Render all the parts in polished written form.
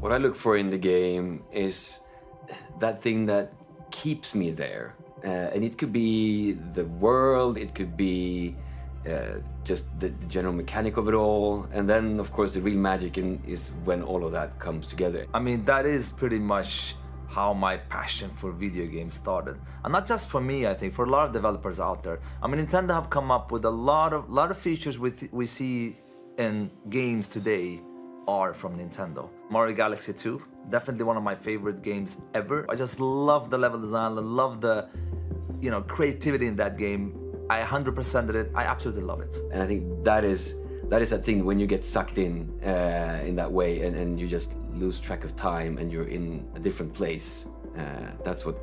What I look for in the game is that thing that keeps me there. And it could be the world, it could be just the general mechanic of it all. And then, of course, the real magic is when all of that comes together. I mean, that is pretty much how my passion for video games started. And not just for me, I think, for a lot of developers out there. I mean, Nintendo have come up with a lot of features we see in games today are from Nintendo. Mario Galaxy 2, definitely one of my favorite games ever. I just love the level design, I love the, you know, creativity in that game. I 100%ed it, I absolutely love it. And I think that is that thing when you get sucked in that way and you just lose track of time and you're in a different place. That's what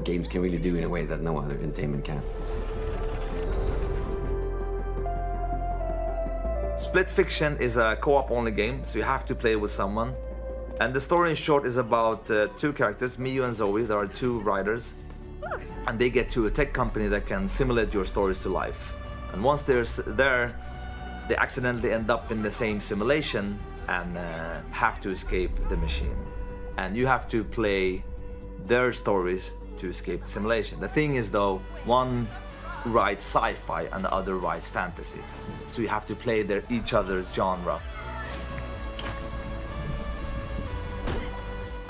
games can really do in a way that no other entertainment can. Split Fiction is a co-op only game, so you have to play with someone. And the story in short is about two characters, Miyu and Zoe. There are two writers, and they get to a tech company that can simulate your stories to life. And once they're there, they accidentally end up in the same simulation and have to escape the machine. And you have to play their stories to escape the simulation. The thing is though, one writes sci-fi and the other writes fantasy. So you have to play each other's genre.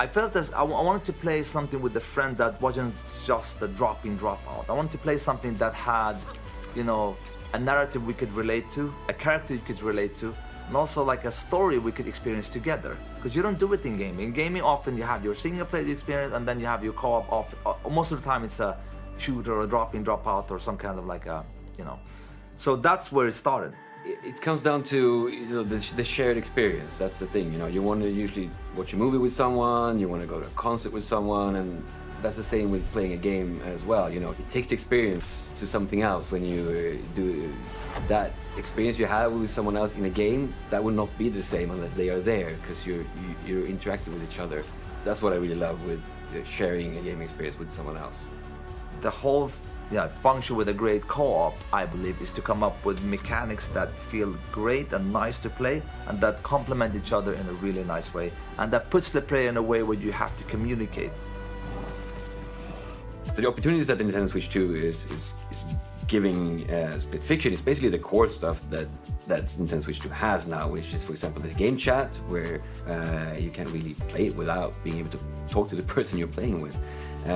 I felt as I wanted to play something with a friend that wasn't just a drop-in, drop-out. I wanted to play something that had, you know, a narrative we could relate to, a character you could relate to, and also like a story we could experience together. Because you don't do it in gaming. In gaming, often you have your single-player experience and then you have your co-op off. Most of the time it's a shooter or a drop-in, drop-out or some kind of like a, you know. So that's where it started. It comes down to, you know, the shared experience. That's the thing, you know. You want to usually watch a movie with someone, you want to go to a concert with someone, and that's the same with playing a game as well. You know, it takes experience to something else when you do that experience you have with someone else in a game. That would not be the same unless they are there, because you're interacting with each other. That's what I really love with sharing a gaming experience with someone else. The whole function with a great co-op, I believe, is to come up with mechanics that feel great and nice to play and that complement each other in a really nice way, and that puts the player in a way where you have to communicate. So the opportunities that the Nintendo Switch 2 is giving Split Fiction is basically the core stuff that Nintendo Switch 2 has now, which is, for example, the game chat, where you can really play it without being able to talk to the person you're playing with.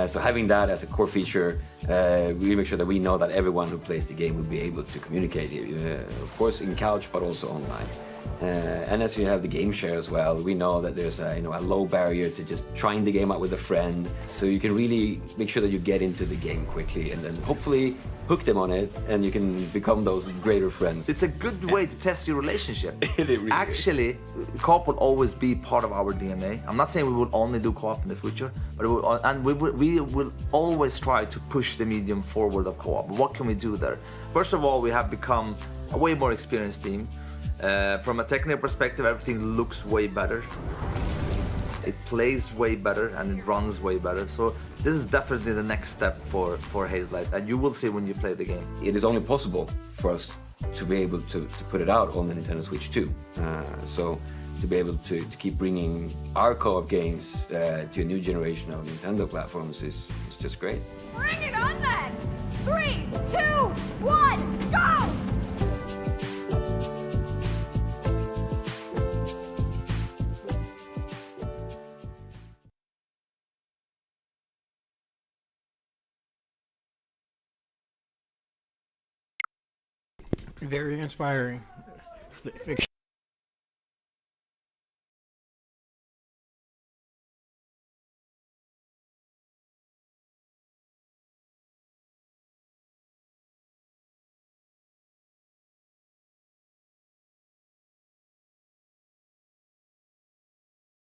So having that as a core feature, we make sure that we know that everyone who plays the game will be able to communicate, of course in couch, but also online. And as you have the game share as well, we know that there's a, a low barrier to just trying the game out with a friend. So you can really make sure that you get into the game quickly and then hopefully hook them on it and you can become those greater friends. It's a good way to test your relationship. It really Actually, co-op will always be part of our DNA. I'm not saying we will only do co-op in the future, but we will always try to push the medium forward of co-op. What can we do there? First of all, we have become a way more experienced team. From a technical perspective, everything looks way better. It plays way better and it runs way better. So this is definitely the next step for Hazelight, and you will see when you play the game. It is only possible for us to be able to put it out on the Nintendo Switch too. So to be able to keep bringing our co-op games to a new generation of Nintendo platforms is just great. Bring it on then! 3, 2, 1, go! Very inspiring.